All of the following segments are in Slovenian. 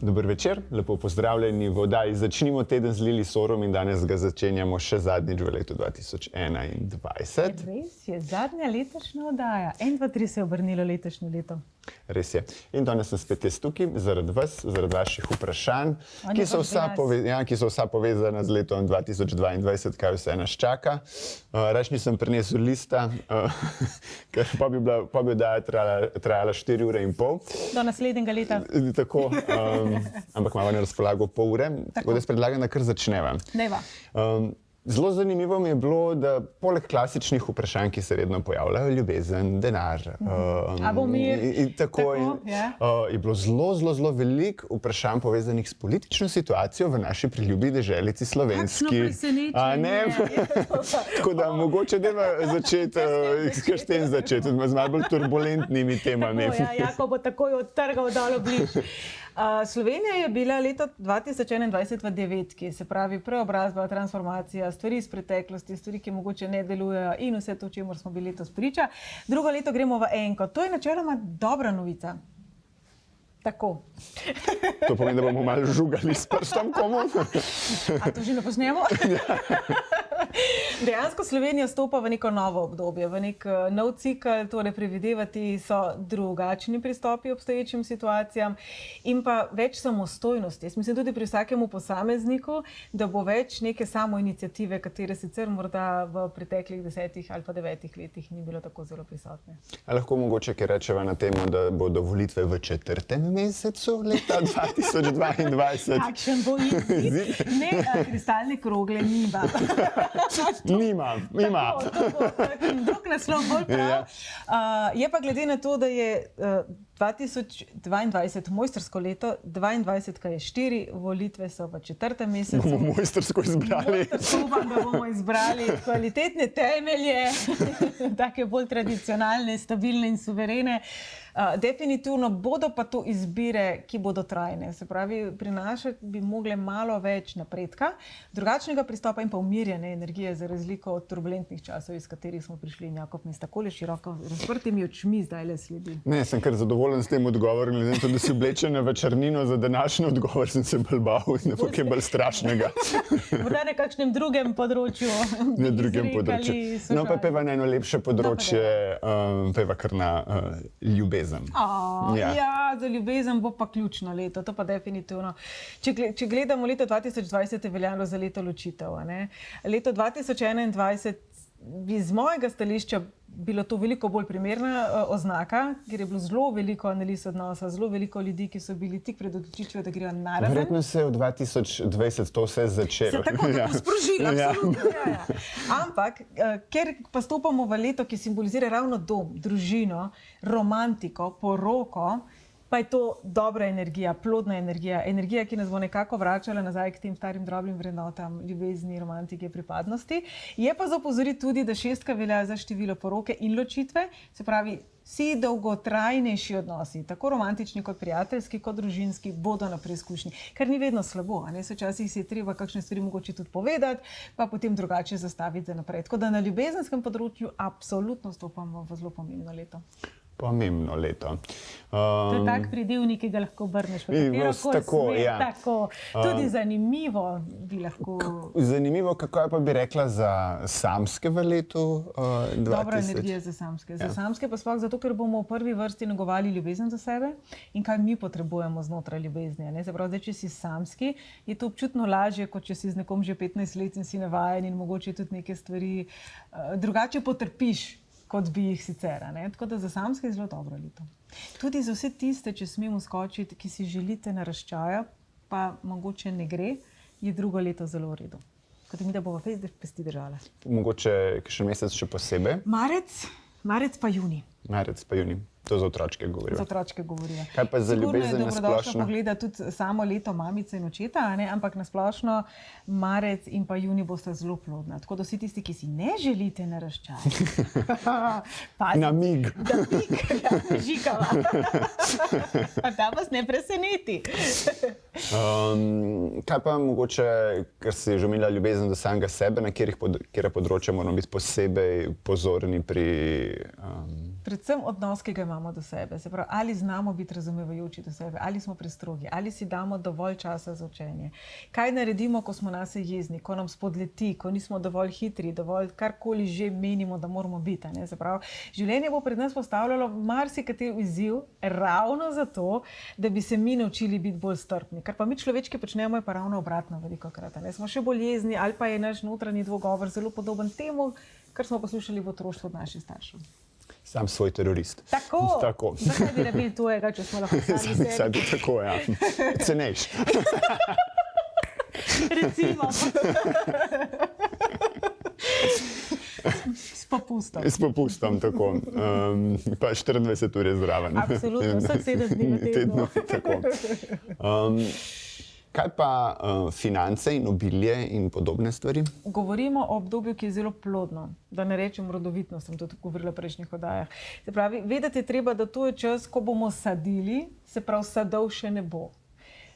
Dober večer, lepo pozdravljeni v oddaji. Začnimo teden z Lili Sorom in danes ga začenjamo še zadnjič v letu 2021. Res je, zadnja letošnja oddaja. 1, 2, 3 se je obrnilo letošnje leto. Res je. In danes sem spet tukaj zaradi vas, zaradi vaših vprašanj, ki so vsa povezana z letom 2022, kaj vse nas čaka. Reč nisem prinesel lista, ker pa bi oddaja trajala 4 ure in pol. Do naslednjega leta. Tako, ampak imamo na razpolago pol ure, tako da jaz predlagam, da kar začneva. Dejva. Zelo zanimivo mi je bilo, da poleg klasičnih vprašanj, ki se vedno pojavljajo, ljubezen, denar, je bilo zelo veliko vprašanj povezanih s politično situacijo v naši priljubi deželici slovenski. Tako da mogoče deva začeti, s tem začeti, z malo bolj turbulentnimi temami. Jako bo takoj odtrgal dol bliž. Slovenija je bila leta 2021 v devetki, se pravi preobrazba, transformacija, stvari iz preteklosti, stvari, ki mogoče ne delujejo in vse to, čemur smo bili letos priča. Drugo leto gremo v enko. To je načeloma dobra novica. Tako. To pomeni, da bomo malo žugali s prstom komu? A to že ne posnemo? Dejansko Slovenija stopa v neko novo obdobje, v nek nov cikl, torej predvidevati so drugačni pristopi obstoječim situacijam in pa več samostojnosti. Jaz mislim tudi pri vsakemu posamezniku, da bo več neke samoiniciative, katere sicer morda v preteklih 10 ali pa 9 letih ni bilo tako zelo prisotne. A lahko mogoče kaj rečeva na temo, da bodo volitve v 4. mesecu leta 2022? Kakšen bo izid? Ne, kristalne krogle nima. Nima. Drug naslov bolj prav. Je pa glede na to, da je 2022 mojstrsko leto, 22 je 4, volitve so v 4. mesecu. Bomo mojstrsko izbrali. Upam, da bomo izbrali kvalitetne temelje, take bolj tradicionalne, stabilne in suverene. Definitivno bodo pa to izbire, ki bodo trajne. Se pravi, prinašati bi mogle malo več napredka, drugačnega pristopa in pa umirjene energije za razliko od turbulentnih časov, iz katerih smo prišli. Jakob, mi s takole široko razprtimi očmi zdaj le sledi. Ne, sem kar zadovoljen s tem odgovorom, glede na to, da si oblečena v črnino. Za današnji odgovor sem se bolj bal, ne bo kaj bolj strašnega. Morda na kakšnem drugem področju. Na drugem področju. No, pa peva na eno lepše področje, peva kar na ljubezen. Ja, za ljubezen bo pa ključno leto, to pa definitivno. Če gledamo leto 2020, je veljalo za leto ločitev. Leto 2021 bi z mojega stališča bilo to veliko bolj primerna oznaka, ker je bilo zelo veliko analiz odnosa, zelo veliko ljudi, ki so bili tik pred odločitvijo, da grejo naraven. Verjetno se je v 2020 to vse začelo. Se tako sprožilo, absolutno. Ampak, ker pa stopamo v leto, ki simbolizira ravno dom, družino, romantiko, poroko, pa je to dobra energija, plodna energija, energija, ki nas bo nekako vračala nazaj k tem starim drobnim vrednotam, ljubezni, romantike, pripadnosti. Je pa za opozoriti tudi, da 6 velja za število poroke in ločitve, se pravi, vsi dolgotrajnejši odnosi, tako romantični kot prijateljski, kot družinski, bodo na preizkušnji, kar ni vedno slabo. Včasih si je treba kakšne stvari mogoče tudi povedati, pa potem drugače zastaviti za naprej. Tako da na ljubezenskem področju absolutno stopamo v zelo pomembno leto. Pomembno leto. To je tak pridevnik, ki ga lahko obrneš v katerokoli smer. Tako. Tudi zanimivo bi lahko... Zanimivo, kako je pa bi rekla za samske v letu 2000? Dobra energija za samske. Za samske pa sploh zato, ker bomo v prvi vrsti negovali ljubezen za sebe in kaj mi potrebujemo znotraj ljubezni. Se pravi, če si samski, je to občutno lažje, kot če si z nekom že 15 let in si navajen in mogoče tudi neke stvari drugače potrpiš, kot bi jih sicer. Tako da za samske je zelo dobro leto. Tudi za vse tiste, če smemo skočiti, ki si želite naraščaja, pa mogoče ne gre, je drugo leto zelo v redu. Tako da mi, da bomo pesti držala. Mogoče še mesec še posebej? Marec pa juni. Marec pa juni. To za otročke govorijo. Za otročke govorijo. Kaj pa za ljubezen na splošno? Sigurno je dobrodošlo pogledati tudi samo leto mamice in očeta, ampak na splošno marec in pa juni bosta zelo plodna. Tako da vsi tisti, ki si ne želite naraščati. Namig. Žikava. Da vas ne preseneti. Kaj pa mogoče, ker si že omenila ljubezen do samega sebe, na katera področja moramo biti posebej pozorni pri... Predvsem odnos, ki ga imamo imamo do sebe. Se pravi, ali znamo biti razumevajoči do sebe, ali smo prestrogi, ali si damo dovolj časa za učenje. Kaj naredimo, ko smo nase jezni, ko nam spodleti, ko nismo dovolj hitri, dovolj karkoli že menimo, da moramo biti. Ne? Se pravi, življenje bo pred nas postavljalo marsikateri izziv ravno zato, da bi se mi naučili biti bolj strpni. Kar pa mi človečki počnemo, je pa ravno obratno velikokrat. Smo še bolj jezni, ali pa je naš notranji dvogovor zelo podoben temu, kar smo poslušali v otroštvu od naših staršev. Sam svoj terorist. Tako. Zakaj bi rabili tujega, če smo lahko sami sebi? Sadi tako, ja. Cenejš. Recimo. S popustom. S popustom, tako. Pa 24 ur je zraven. Absolutno, vseh 7 dni na tednu. Tako. Kaj pa finance in obilje in podobne stvari? Govorimo o obdobju, ki je zelo plodno, da ne rečem rodovitno, sem tudi govorila v prejšnjih oddajah. Se pravi, vedeti je treba, da to je čas, ko bomo sadili, se pravi, sadov še ne bo.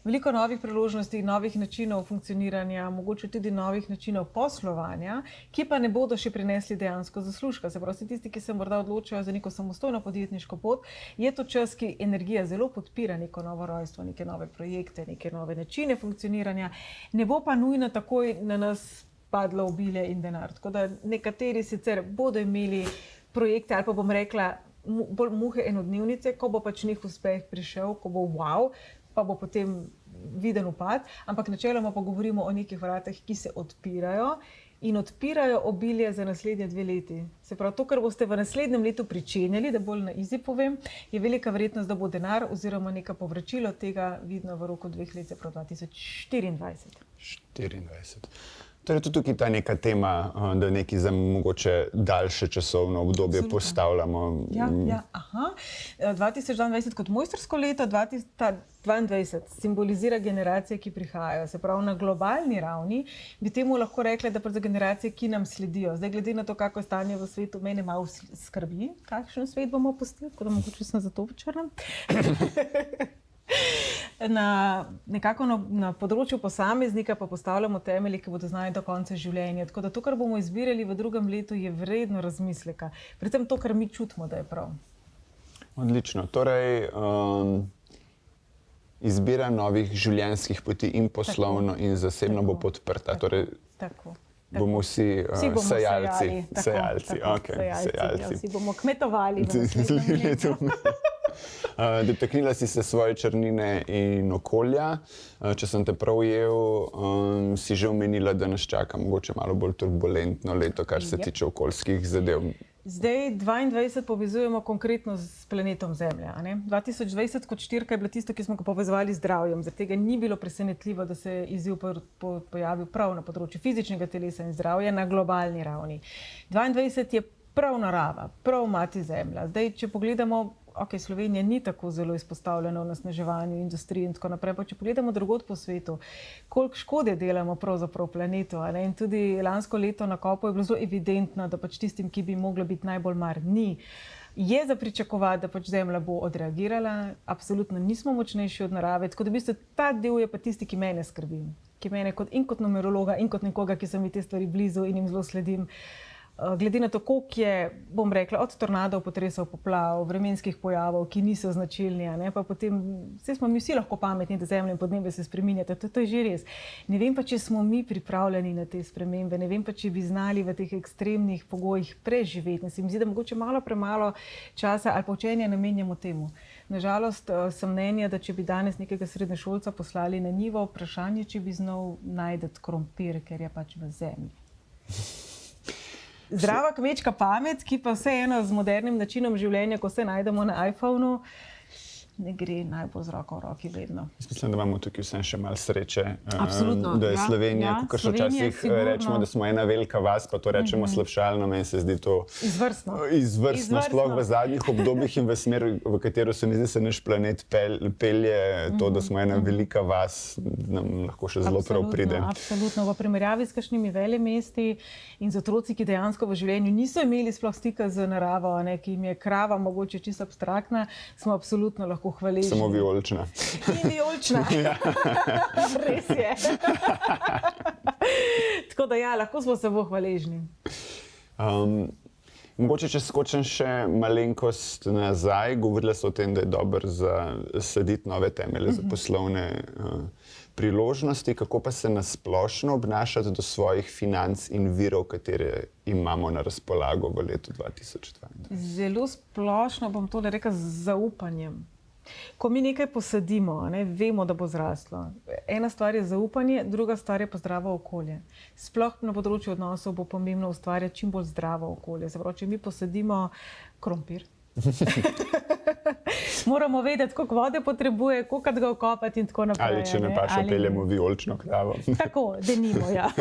Veliko novih priložnosti, novih načinov funkcioniranja, mogoče tudi novih načinov poslovanja, ki pa ne bodo še prinesli dejansko zaslužka. Se pravi, tisti, ki se morda odločajo za neko samostojno podjetniško pot, je to čas, ki energija zelo podpira neko novo rojstvo, neke nove projekte, neke nove načine funkcioniranja. Ne bo pa nujno takoj na nas padlo obilje in denar. Tako da nekateri sicer bodo imeli projekte ali pa bom rekla bolj muhe enodnevnice, ko bo pač njih uspeh prišel, ko bo wow, pa bo potem viden upad, ampak načeloma pa govorimo o nekih vratih, ki se odpirajo in odpirajo obilje za naslednje 2 leti. Se pravi, to, kar boste v naslednjem letu pričenjali, da bolj na izi povem, je velika verjetnost, da bo denar oziroma neka povračilo tega vidno v roku 2 let, se pravi 2024. 24. Torej, tudi tukaj ta neka tema, da nekaj za mogoče daljše časovno obdobje postavljamo. Ja. 2022 kot mojstrsko leto, 2022 simbolizira generacije, ki prihajajo. Se pravi, na globalni ravni bi temu lahko rekli, da za generacije, ki nam sledijo. Zdaj, glede na to, kako je stanje v svetu, mene malo skrbi, kakšen svet bomo pustili, tako da mogoče sem zato počrnem. Nekako na področju posameznika pa postavljamo temelje, ki bodo znani do konca življenja. Tako da to, kar bomo izbirali v drugem letu, je vredno razmisleka. Predvsem to, kar mi čutimo, da je prav. Odlično. Torej, izbira novih življenjskih poti in poslovno in zasebno bo podprta. Torej, bomo vsi sejalci. Vsi bomo kmetovali v naslednjem letu. Dotaknila si se svoje črnine in okolja. Če sem te prav ujel, si že omenila, da nas čaka mogoče malo bolj turbulentno leto, kar se tiče okoljskih zadev. Zdaj 2022 povezujemo konkretno s planetom Zemlja. 2020 kot štirka je bilo tisto, ki smo ga povezovali z zdravjem. Zaradi tega ni bilo presenetljivo, da se je izziv pojavil prav na področju fizičnega telesa in zdravja na globalni ravni. 2022 je prav narava, prav mati Zemlja. Zdaj, če pogledamo, Slovenija ni tako zelo izpostavljena v nasneževanju, industriji in tako naprej, pa če pogledamo drugod po svetu, koliko škode delamo pravzaprav planetu. In tudi lansko leto na kopu je bilo zelo evidentno, da pač tistim, ki bi moglo biti najbolj mar, ni. Je za pričakovati, da pač Zemlja bo odreagirala, absolutno nismo močnejši od narave, tako da v bistvu ta del je pa tisti, ki mene skrbi, ki mene kot numerologa in kot nekoga, ki so mi te stvari blizu in jim zelo sledim. Glede na to, koliko je, bom rekla, od tornadov, potresov, poplav, vremenskih pojavov, ki niso značilni, pa potem smo mi vsi lahko pametni, da Zemlja in podnebje se spreminjata, to je že res. Ne vem pa, če smo mi pripravljeni na te spremembe, ne vem pa, če bi znali v teh ekstremnih pogojih preživeti. Se mi zdi, da mogoče malo premalo časa ali pa učenja namenjamo temu. Nažalost, sem mnenja, da če bi danes nekega srednješolca poslali na njivo, vprašanje, če bi znal najti krompir, ker je pač v zemlji. Zdrava kmečka pamet, ki pa vseeno z modernim načinom življenja, ko se najdemo na iPhonu, ne gre najbolj z roko v roki vedno. Mislim, da imamo tukaj vsem še malo sreče, da je Ja, Slovenija, kakor še včasih sigurno. rečemo, da smo ena velika vas, pa to rečemo slabšalno, meni se zdi to izvrstno, sploh v zadnjih obdobjih in v smer, v katero se mi zdi, se naš planet pelje, to, da smo ena velika vas, nam lahko še zelo prav pride. Absolutno, v primerjavi s kakšnimi velemesti in z otroci, ki dejansko v življenju niso imeli sploh stika z naravo, ki jim je krava mogoče čisto abstraktna, smo absolutno lahko hvaležni. Samo vijolična. In vijolična. Res je. Tako da ja, lahko smo samo hvaležni. Mogoče, če skočim še malenkost nazaj, govorila so o tem, da je dobro zasaditi nove temelje za poslovne priložnosti. Kako pa se nasplošno obnašati do svojih financ in virov, katere imamo na razpolago v letu 2022? Zelo splošno bom tole rekla z zaupanjem. Ko mi nekaj posadimo, vemo, da bo zraslo. Ena stvar je zaupanje, druga stvar je pa zdravo okolje. Sploh na področju odnosov bo pomembno ustvarjati čim bolj zdravo okolje. Zapravo, če mi posadimo krompir, moramo vedeti, koliko vode potrebuje, koliko ga okopati in tako naprej. Ali če ne paša, peljemo vijolično kravo. Tako, denimo, ja.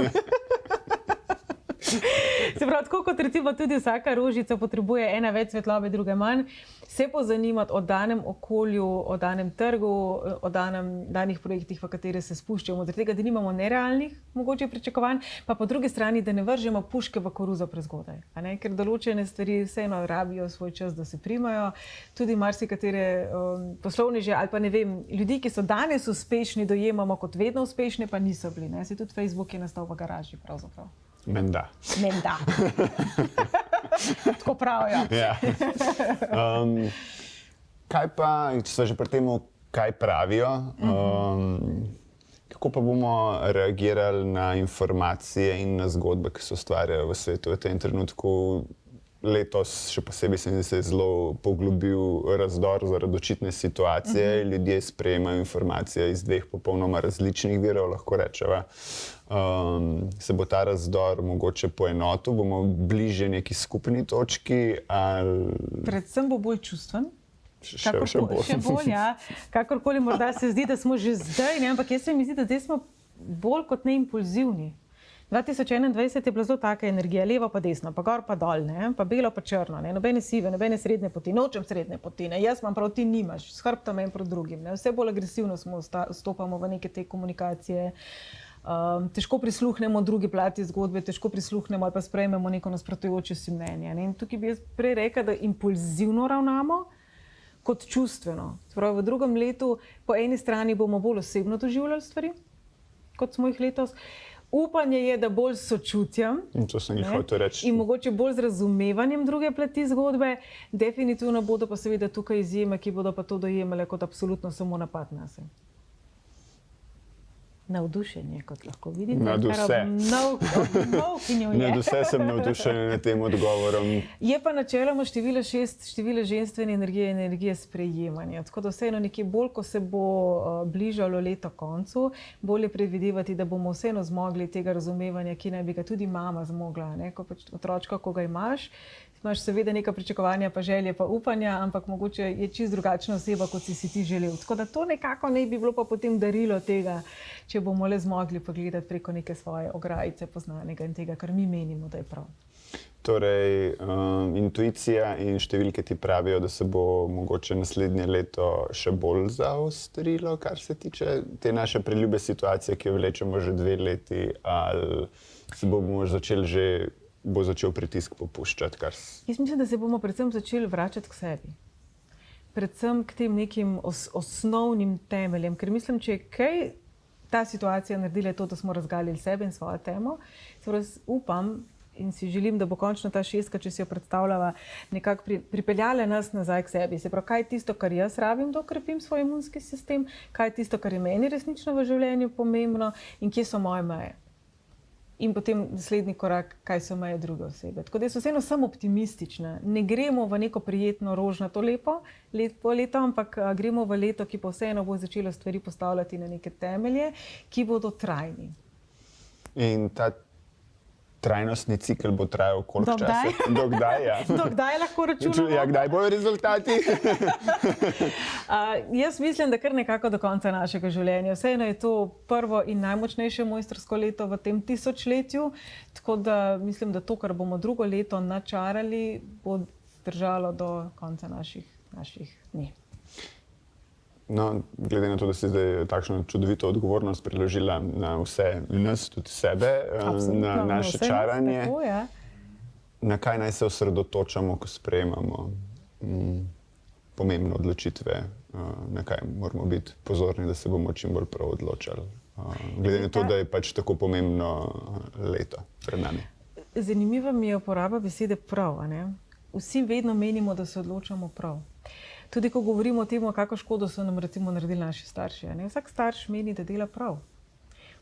Se pravi, tako kot recimo tudi vsaka rožica potrebuje ena več svetlobe, druga manj, se pozanimati o danem okolju, o danem trgu, o danih projektih, v katere se spuščamo. Zaradi tega, da nimamo nerealnih mogoče pričakovanj, pa po drugi strani, da ne vržemo puške v koruzo prezgodaj. Ker določene stvari vseeno rabijo svoj čas, da se primajo. Tudi marsikatere poslovneže ali pa ne vem, ljudi, ki so danes uspešni, dojemamo kot vedno uspešni, pa niso bili. Se tudi Facebook je nastal v garaži pravzaprav. Menda. Tako pravijo. Ja. Kaj pa, če so že pri tem, kaj pravijo, kako pa bomo reagirali na informacije in na zgodbe, ki se ustvarjajo v svetu v tem trenutku? Letos, še posebej se je zelo poglobil razdor zaradi očitne situacije. Ljudje sprejemajo informacije iz dveh popolnoma različnih virov, lahko rečeva. Se bo ta razdor mogoče poenotil, bomo bliže neki skupni točki? Predvsem bo bolj čustven. Še bolj. Ja. Kakorkoli morda se zdi, da smo že zdaj, ampak jaz se mi zdi, da zdaj smo bolj kot ne impulzivni. 2021 je bila zelo taka energija, levo pa desno, pa gor pa dol, pa belo pa črno, nobene sive, nobene srednje poti, nočem srednje poti, jaz imam prav, ti nimaš, s hrbtom en proti drugim. Vse bolj agresivno stopamo v neke te komunikacije, težko prisluhnemo drugi plati zgodbe, težko prisluhnemo ali pa sprejmemo neko nasprotujoče si mnenje. In tukaj bi jaz prej rekla, da impulzivno ravnamo kot čustveno. Sprav, v drugem letu po eni strani bomo bolj osebno doživljali stvari, kot smo jih letos. Upanje je, da bolj s sočutjem in mogoče bolj z razumevanjem druge plati zgodbe. Definitivno bodo pa seveda tukaj izjeme, ki bodo pa to dojemale kot absolutno samo napad nase. Navdušenje, kot lahko vidite. Nad vse. Nad vse sem navdušen nad tem odgovorom. Je pa načeloma število 6, število ženstvene energije, energije sprejemanja. Tako da vseeno nekje bolj, ko se bo bližalo leto koncu, bolje predvidevati, da bomo vseeno zmogli tega razumevanja, ki naj bi ga tudi mama zmogla. Ko pač otročka, ko ga imaš seveda neka pričakovanja, pa želje, pa upanja, ampak mogoče je čisto drugačna oseba, kot si ti želel. Tako da to nekako ne bi bilo pa potem darilo tega, če bomo le zmogli pogledati preko neke svoje ograjice poznanega in tega, kar mi menimo, da je prav. Torej, intuicija in številke ti pravijo, da se bo mogoče naslednje leto še bolj zaostrilo, kar se tiče te naše preljube situacije, ki jo vlečemo že 2 leti, ali se bomo bo začel pritisk popuščati? Jaz mislim, da se bomo predvsem začeli vračati k sebi. Predvsem k tem nekim osnovnim temeljem, ker mislim, če je kaj ta situacija naredila, je to, da smo razgalili sebe in svojo temo. Upam in si želim, da bo končno ta 6, če si jo predstavljava, nekako pripeljala nas nazaj k sebi. Se pravi, kaj je tisto, kar jaz rabim, da okrepim svoj imunski sistem, kaj je tisto, kar je meni resnično v življenju pomembno in kje so moje meje. In potem naslednji korak, kaj so meje druge osebe. Tako da jaz vseeno sem optimistična. Ne gremo v neko prijetno, rožnato leto, ampak gremo v leto, ki pa vseeno bo začelo stvari postavljati na neke temelje, ki bodo trajni. In ta trajnostni cikel bo trajal koliko časa? Do kdaj? Do kdaj lahko računamo? Ja, kdaj bojo rezultati? Jaz mislim, da kar nekako do konca našega življenja. Vseeno je to prvo in najmočnejše mojstrsko leto v tem tisočletju, tako da mislim, da to, kar bomo drugo leto načarali, bo držalo do konca naših dni. No, glede na to, da si zdaj takšno čudovito odgovornost preložila na vse nas, tudi sebe, na naše čaranje, tako, ja. Na kaj naj se osredotočamo, ko sprejemamo pomembne odločitve, na kaj moramo biti pozorni, da se bomo čim bolj prav odločali, glede na to, da je pač tako pomembno leto pred nami. zanimiva mi je uporaba besede prav. A ne? Vsi vedno menimo, da se odločamo prav. Tudi ko govorimo o tem, kako škodo so nam recimo naredili naši starši. A ne? Vsak starš meni, da dela prav.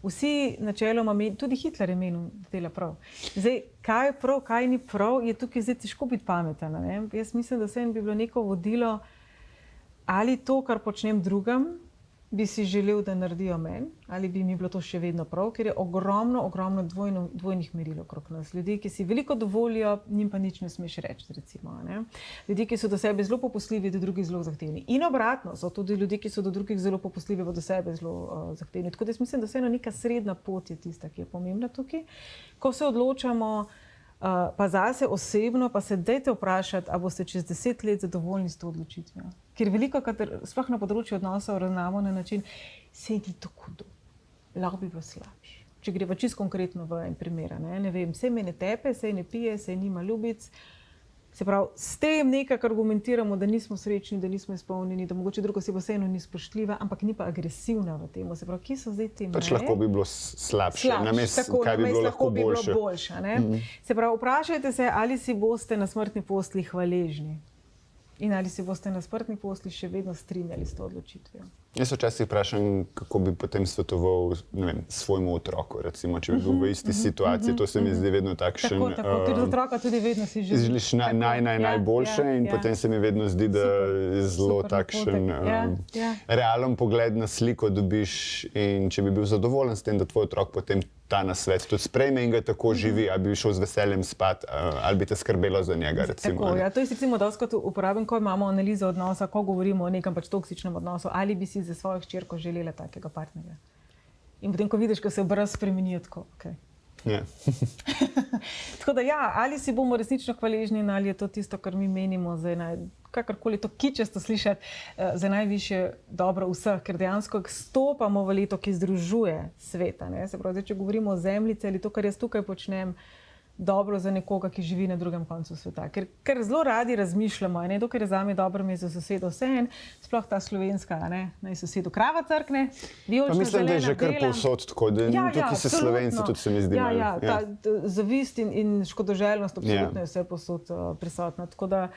Vsi načeloma meni, tudi Hitler je menil, da dela prav. Zdaj, kaj je prav, kaj ni prav, je tukaj zdaj težko biti pameten. Ne? Jaz mislim, da vseeno bi bilo neko vodilo, ali to, kar počnem drugim, bi si želel, da naredijo meni, ali bi mi bilo to še vedno prav, ker je ogromno dvojnih meril okrog nas. Ljudje, ki si veliko dovolijo, njim pa nič ne smeš reči, recimo. Ne? Ljudje, ki so do sebe zelo popustljivi, do drugih zelo zahtevni. In obratno, so tudi ljudje, ki so do drugih zelo popustljivi, do sebe zelo zahtevni. Tako da jaz mislim, da vseeno neka srednja pot je tista, ki je pomembna tukaj. Ko se odločamo, pa zase osebno, pa se dajte vprašati, ali boste čez 10 let zadovoljni s to odločitvijo. Ker veliko, sploh na področju odnosov, ravnamo na način, sej ni to hudo, lahko bi bilo slabše. Če gre pa čisto konkretno v en primer, ne vem, sej me ne tepe, sej ne pije, sej nima ljubic. Se pravi, s tem nekako argumentiramo, da nismo srečni, da nismo izpolnjeni, da mogoče druga oseba vseeno ni spoštljiva, ampak ni pa agresivna v tem. Se pravi, kje so zdaj te meje? Pač lahko bi bilo slabše, namesto kaj bi bilo lahko boljše. Se pravi, vprašajte se, ali si boste na smrtni postelji hvaležni in ali si boste na smrtni postelji še vedno strinjali s to odločitvijo. Jaz včasih vprašam, kako bi potem svetoval, ne vem, svojemu otroku, recimo, če bi bil v isti situaciji. To se mi zdi vedno takšen. Tako, ker za otroka tudi vedno si želiš najboljše in potem se mi vedno zdi, da je zelo takšen realen pogled na sliko dobiš in če bi bil zadovoljen s tem, da tvoj otrok potem ta nasvet tudi sprejme in ga tako živi, ali bi šel z veseljem spat, ali bi te skrbelo za njega, recimo. Tako, ja, to je recimo dostikrat uporabim, ko imamo analizo odnosa, ko govorimo o nekem pač toksičnem odnosu, ali bi si za svojo hčerko želela takega partnerja. In potem, ko vidiš, ko se obraz spremeni, tako, okej. Ja. Tako da ja, ali si bomo resnično hvaležni, ali je to tisto, kar mi menimo, kakorkoli to kičasto slišati, za najvišje dobro vseh, ker dejansko stopamo v leto, ki združuje sveta. Se pravi, če govorimo o zemljici ali to, kar jaz tukaj počnem, dobro za nekoga, ki živi na drugem koncu sveta. Ker zelo radi razmišljamo, dokaj je zame dobro, mi je za sosedo vseeno, sploh ta slovenska, naj sosedu krava crkne, vijolična, zelena, mislim, da je že kar povsod tako, da tukaj se Slovenci tudi se mi zdi malo. Ja, ta zavist in škodoželjnost absolutno je vse povsod prisotna. Tako da,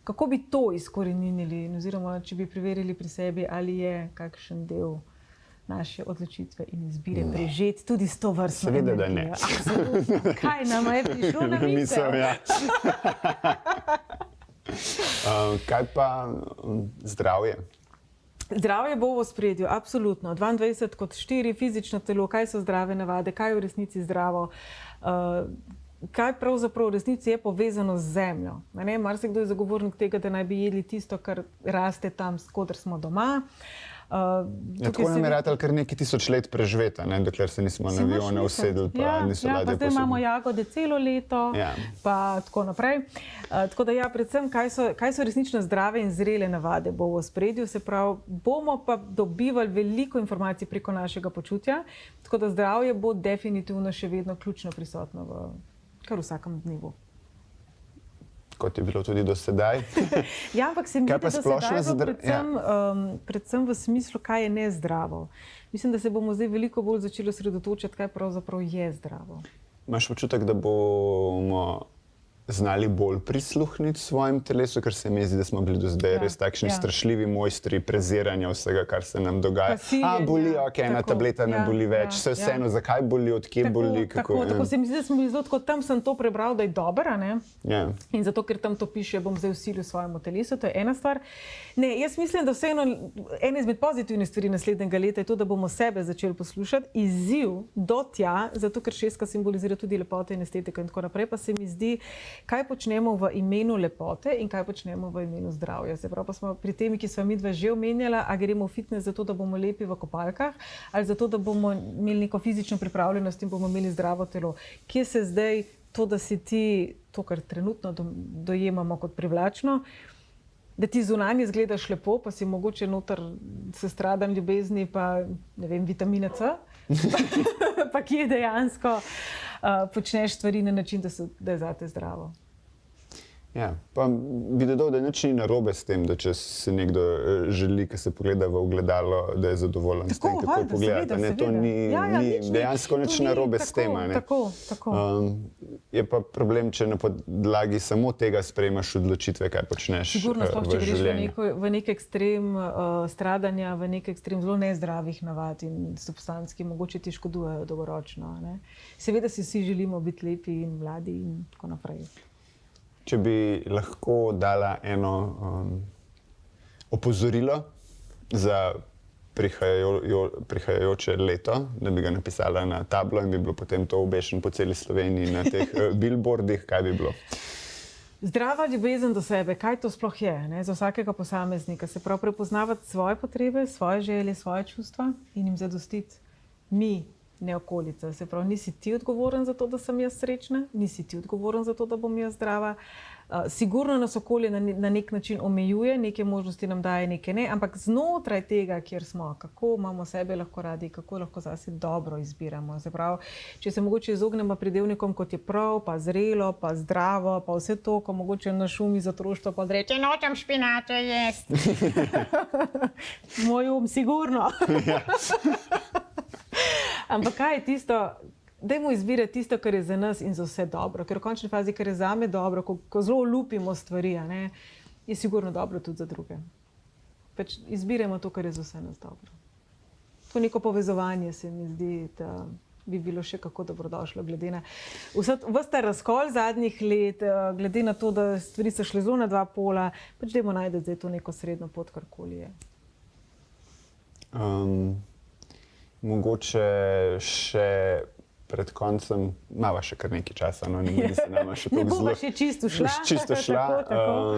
kako bi to izkoreninili, oziroma če bi preverili pri sebi, ali je kakšen del naše odločitve in izbire prežeti tudi s to vrstno energijo. Seveda, da ne. Absolutno. Kaj nama je prišlo na misel? Kaj pa zdravje? Zdravje bo v ospredju, absolutno. 22 kot 4, fizično telo, kaj so zdrave navade, kaj je v resnici zdravo, kaj pravzaprav v resnici je povezano z zemljo. Marsikdo je zagovornik tega, da naj bi jedli tisto, kar raste tam, koder smo doma. Tako nam je ratalo kar nekaj tisoč let preživeti, dokler se nismo na avione usedli, pa niso ladje posebej. Zdaj imamo jagode celo leto, pa tako naprej. Tako da ja, predvsem, kaj so resnično zdrave in zrele navade bo v ospredju, se pravi, bomo pa dobivali veliko informacij preko našega počutja, tako da zdravje bo definitivno še vedno ključno prisotno v kar vsakem dnevu. Kot je bilo tudi do sedaj. Ja, ampak se mi zdi, da sedaj predvsem v smislu, kaj je nezdravo. Mislim, da se bomo zdaj veliko bolj začeli osredotočati, kaj pravzaprav je zdravo. Imaš občutek, da bomo znali bolj prisluhniti svojim telesu, ker se mi zdi, da smo bili do zdaj res takšni strašljivi mojstri preziranja vsega, kar se nam dogaja. Boli, ena tableta ne boli več, vseeno, zakaj boli, odkje boli. Tako se mi zdi, da smo bili zelo tako, tam sem to prebral, da je dobro, in zato, ker tam to piše, bom zdaj vsilil svojemu telesu, to je ena stvar. Ne, jaz mislim, da vseeno ena izmed pozitivnih stvari naslednjega leta je to, da bomo sebe začeli poslušati, izziv do tja, zato ker 6 simbolizira tudi lepoto in estetiko in tako naprej, pa se mi zdi, kaj počnemo v imenu lepote in kaj počnemo v imenu zdravja. Se pravi, pa smo pri temi, ki sva midva že omenjala, a gremo v fitness zato, da bomo lepi v kopalkah, ali zato, da bomo imeli neko fizično pripravljenost in bomo imeli zdravo telo. Kje se zdaj to, da si ti, to, kar trenutno dojemamo kot privlačno, da ti zunanje izgledaš lepo, pa si mogoče noter sestradan ljubezni, pa ne vem, vitamina C, pa kje dejansko počneš stvari na način, da je zate zdravo. Ja, pa bi dodal, da nič ni narobe s tem, da če se nekdo želi, ki se pogleda v ogledalo, da je zadovoljen s tem, kako je pogleda. To ni dejansko nič narobe s tem. Tako. Je pa problem, če na podlagi samo tega sprejmaš odločitve, kaj počneš Sigurno, sploh, če v greš življenju. v nek ekstrem stradanja, v nek ekstrem zelo nezdravih navad in substanc, ki mogoče ti škodujejo dolgoročno. Ne? Seveda si vsi želimo biti lepi in mladi in tako naprej. Če bi lahko dala eno opozorilo za prihajajoče leto, da bi ga napisala na tablo in bi bilo potem to obešeno po celi Sloveniji na teh billboardih, kaj bi bilo? Zdrava ljubezen do sebe, kaj to sploh je, ne? Za vsakega posameznika, se pravi prepoznavati svoje potrebe, svoje želje, svoje čustva in jim zadostiti. Mi, ne okolica. Se pravi, nisi ti odgovoren za to, da sem jaz srečna, nisi ti odgovoren za to, da bom jaz zdrava. Sigurno nas okolje na nek način omejuje, neke možnosti nam daje, neke ne, ampak znotraj tega, kjer smo, kako imamo sebe lahko radi, kako lahko zase dobro izbiramo. Se pravi, če se mogoče izognemo pridevnikom, kot je prav, pa zrelo, pa zdravo, pa vse to, ko mogoče na šumi za otroštvo pa reče, nočem špinače jesti. Moj sigurno. Ampak kaj je tisto, dajmo izbirati tisto, kar je za nas in za vse dobro, ker v končni fazi, kar je za me dobro, ko zelo lupimo stvari, ne, je sigurno dobro tudi za druge. Pač izbiramo to, kar je za vse nas dobro. To neko povezovanje se mi zdi, da bi bilo še kako dobrodošlo, glede na ves ta razkol zadnjih let, glede na to, da stvari so šle zelo na dva pola, pač dajmo najti zdaj to neko srednjo pot, karkoli je. Mogoče še pred koncem, imava še kar nekaj časa, no, ne se nama še ne bova še čisto šla. Tako.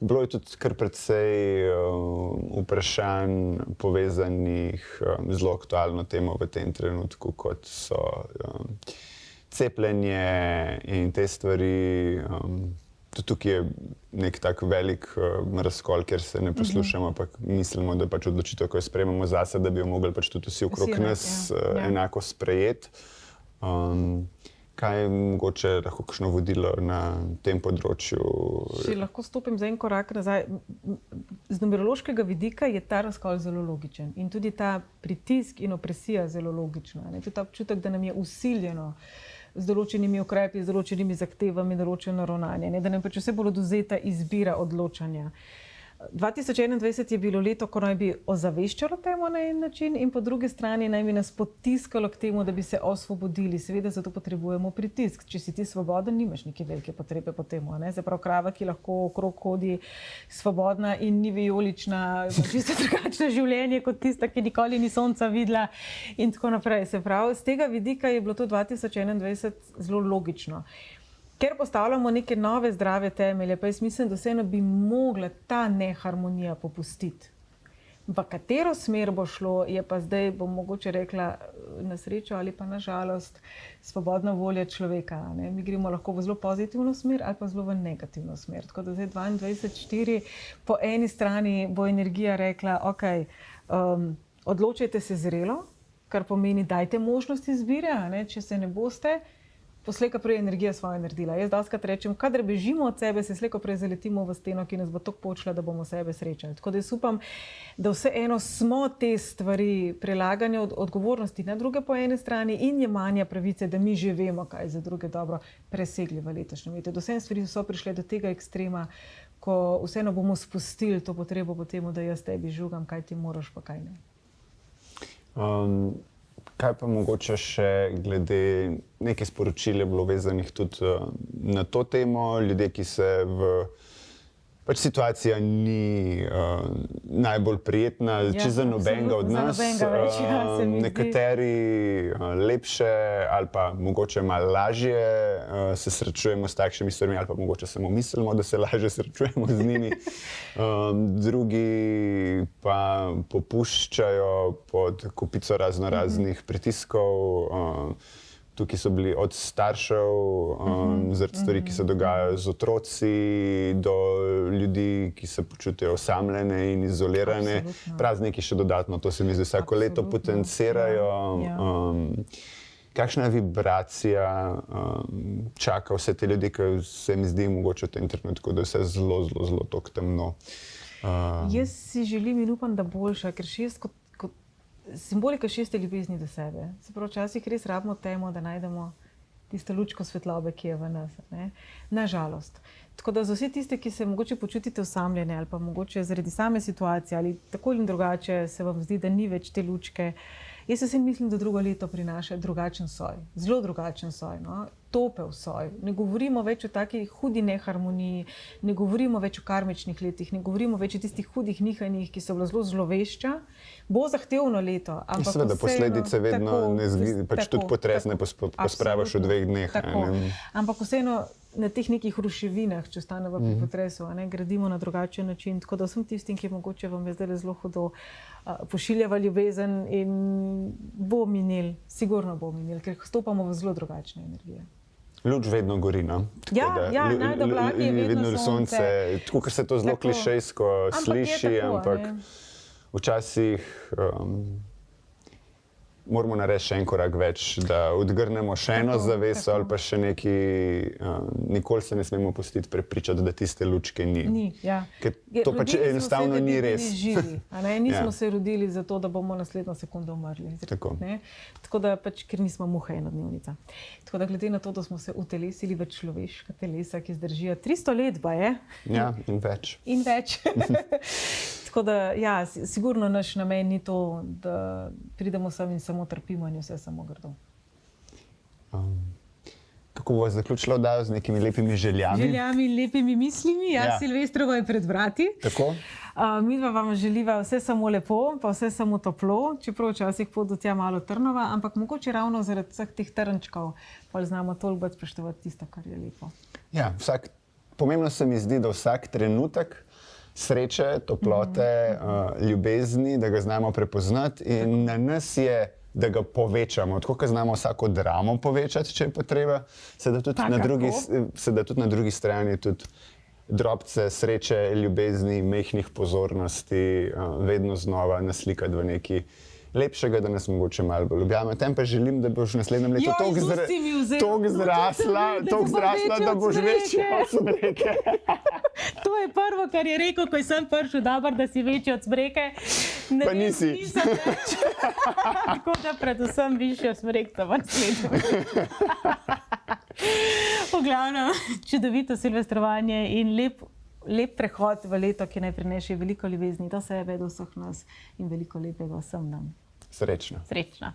Bilo je tudi kar precej vprašanj povezanih z zelo aktualno temo v tem trenutku, kot so cepljenje in te stvari. Tudi tukaj je nek tak velik razkol, kjer se ne poslušamo, ampak mislimo, da pač odločitev, ko jo sprejemamo zase, da bi jo mogli pač tudi vsi okrog nas enako sprejeti. Kaj je mogoče lahko kakšno vodilo na tem področju? Če lahko stopim za en korak nazaj. Z numerološkega vidika je ta razkol zelo logičen in tudi ta pritisk in opresija zelo logična. Tudi ta občutek, da nam je vsiljeno z določenimi ukrepi, z določenimi zahtevami, določeno ravnanje, da nam pač vse bolj odvzeta izbira odločanja. 2021 je bilo leto, ko naj bi ozaveščalo temo na en način in po drugi strani naj bi nas potiskalo k temu, da bi se osvobodili. Seveda zato potrebujemo pritisk. Če si ti svoboden, nimaš neke velike potrebe po temu. Se pravi, krava, ki lahko okrog hodi svobodna in ni vijolična, čisto drugačno življenje kot tista, ki nikoli ni sonca videla in tako naprej. Se pravi, z tega vidika je bilo to 2021 zelo logično. Ker postavljamo neke nove zdrave temelje, pa jaz mislim, da vseeno bi mogla ta neharmonija popustiti. V katero smer bo šlo, je pa zdaj, bom mogoče rekla, na srečo ali pa na žalost, svobodna volja človeka. Mi gremo lahko v zelo pozitivno smer ali pa zelo v negativno smer. Tako da zdaj 22/4 po eni strani bo energija rekla, ok, odločajte se zrelo, kar pomeni, dajte možnost izbire, če se ne boste, poslej, ko prej je energija svoje naredila. Jaz dostikrat rečem, kadar bežimo od sebe, se slej, ko prej zaletimo v steno, ki nas bo tako počela, da bomo sebe srečali. Tako da jaz upam, da vseeno smo te stvari prelaganja odgovornosti na druge po eni strani in jemanja pravice, da mi že vemo, kaj je za druge dobro, presegli v letošnjem letu. Do vsem stvari so prišle do tega ekstrema, ko vseeno bomo spustili to potrebo po temu, da jaz tebi žugam, kaj ti moraš, pa kaj ne. Kaj pa mogoče še glede nekaj sporočil je bilo vezanih tudi na to temo, ljudje, ki se pač situacija ni najbolj prijetna, če za nobenega od nas, nekateri lepše ali pa mogoče malo lažje se srečujemo s takšnimi stvarmi ali pa mogoče samo mislimo, da se lažje srečujemo z njimi. Drugi pa popuščajo pod kupico raznih pritiskov. Tukaj so bili od staršev, zaradi stvari, ki se dogajajo z otroci, do ljudi, ki se počutijo osamljene in izolirane. Prazniki še dodatno, to se mi zdi vsako leto potencirajo. kakšna vibracija čaka vse te ljudi, ki se mi zdi mogoče v tem trenutku, da je vse zelo, zelo, zelo tako temno. Jaz si želim in upam, da boljša, ker simbolika 6. ljubezni do sebe. Se pravi, včasih res rabimo temo, da najdemo tisto lučko svetlobe, ki je v nas. Ne? Nažalost. Tako da za vse tiste, ki se mogoče počutite osamljene ali pa mogoče zaradi same situacije ali tako in drugače se vam zdi, da ni več te lučke, jaz se mislim, da drugo leto prinaša drugačen soj, zelo drugačen soj, no? Topel soj. Ne govorimo več o taki hudi neharmoniji, ne govorimo več o karmičnih letih, ne govorimo več o tistih hudih nihanjih, ki so bila zelo zlovešča. Bo zahtevno leto, ampak seveda posledice vedno tako, ne zgleda, pač tudi potresne pospraviš v 2 dneh. Ampak vseeno na teh nekih ruševinah, če ostanemo pri potresu, gradimo na drugačen način. Tako da vsem tistim, ki mogoče vam je zdaj zelo hudo, pošiljava ljubezen in bo minil, sigurno bo minil, ker stopamo v zelo drugačne energije. Luč vedno gori, no? Najdoblagi je vedno sonce. Tako, ker se to zelo klišejsko sliši, ampak včasih moramo narediti še en korak več, da odgrnemo še eno zaveso ali pa še neki, nikoli se ne smemo pustiti prepričati, da tiste lučke ni. Ker to pač enostavno ni res. Nismo se rodili zato, da bomo naslednjo sekundo umrli. Tako da pač, ker nismo muha enodnevnica. Tako da glede na to, da smo se utelesili v človeška telesa, ki zdržijo 300 let, ba je? Ja, in več. In več. Tako da, ja, sigurno naš namen ni to, da pridemo sem in samo trpimo in vse samo grdo. Kako bo zaključila oddajo z nekimi lepimi željami? Željami in lepimi mislimi, Silvestrovo je pred vrati. Tako? Midva vam želiva vse samo lepo, pa vse samo toplo, čeprav včasih pot do tja malo trnova, ampak mogoče ravno zaradi vseh teh trnčkov pa znamo toliko bolj spoštovati tisto, kar je lepo. Ja, pomembno se mi zdi, da vsak trenutek sreče, toplote, ljubezni, da ga znamo prepoznati in na nas je, da ga povečamo. Tako, kot znamo vsako dramo povečati, če je potreba, se da tudi na drugi strani tudi drobce sreče, ljubezni, mehkih pozornosti vedno znova naslikati v neki lepšega, da nas mogoče malo bolj ljubljamo. Tem pa želim, da boš v naslednjem letu toliko zrasla, da boš večja od smreke. To je prvo, kar je rekel, ko sem prišel, da si večji od smreke. Pa nisi. Tako da predvsem višjo smrekto v naslednjem letu. V glavnem, čudovito silvestrovanje in lep prehod v leto, ki naj prineše veliko ljubezni do sebe, do vseh nas in veliko lepega vsem nam. Srečno. Srečno.